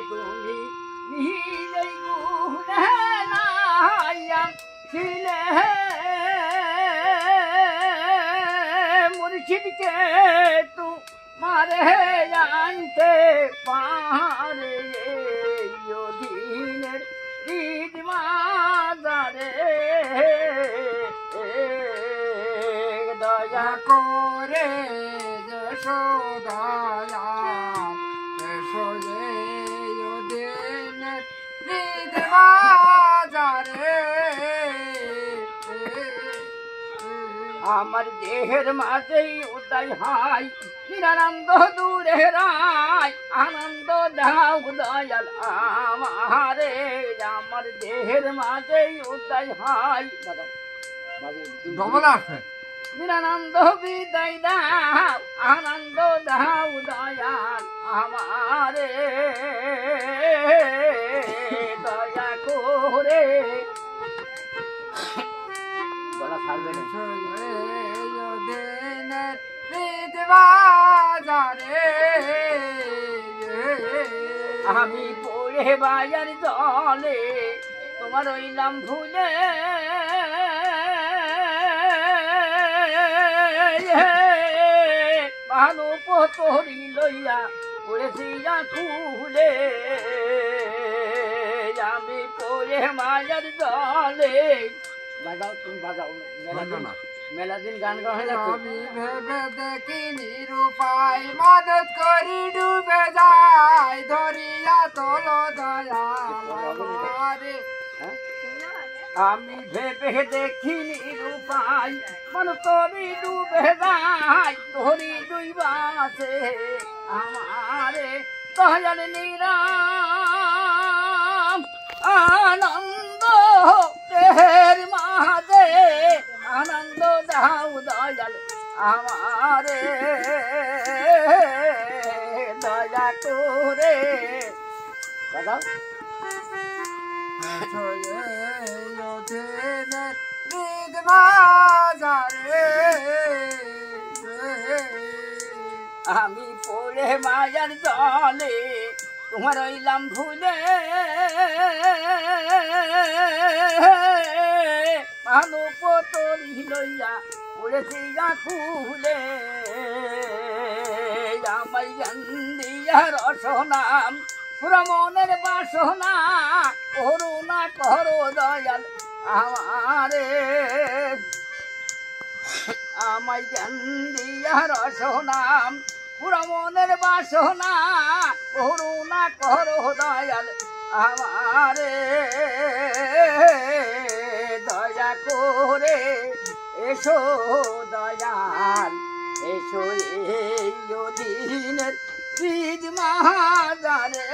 তুমি নিজেই গুনে নাইয়া ছিলে মুর্শিদকে তোমারে জানতে পারে দিনের ঈদ মাজারে দয়া করে যশোদয়া এসো দিনের ঈদ মাজারে আমার দেহের মাঝেই উদয় হয় নিরানন্দ দূরে রায় আনন্দ দাও দয়াল আমারে আমার দেহের মাঝেই উদয় হয় নিরানন্দ বিদায় দাও আনন্দ দাও দয়াল আমারে দয়া করে বলা ছাড়বে আমি পড়ে বাজার জলে তোমার ওইলাম ভুলে ভালো পতরি লইয়া পড়েছি খুলে আমি পড়ে বাজার জলে বাজাও তুমি বাজাও মেলা দিন গান গাওয়া হয় না আমি ভেবে দেখি নিরুপায় মদত করি ডুবে যায় ধরিয়া তোলো দয়াল আমি ভেবে দেখি নিরুপায় মন করি ডুবে যায় ধরি ডুইবাছে আমারে দয়াল নিরাম আনন্দ দেহের মাঝে আনন্দ দাও দয়াল আমারে দয়া করে বাজাও আমি পড়ে মায়ার জলে তোমার ওইলাম ভুলে ভালো পতরি লইয়া পড়েছি খুলে আমায় জ্ঞান দিয়া রসনাম পুরা মনের বাসনা করুণা করো দয়াল আমারে আমায় জ্ঞান দিয়া রসনাম পুরা মনের বাসনা করুণা করো দয়াল আমারে দয়া করে এসো দয়াল এসো এই দিনের ঈদ মাজারে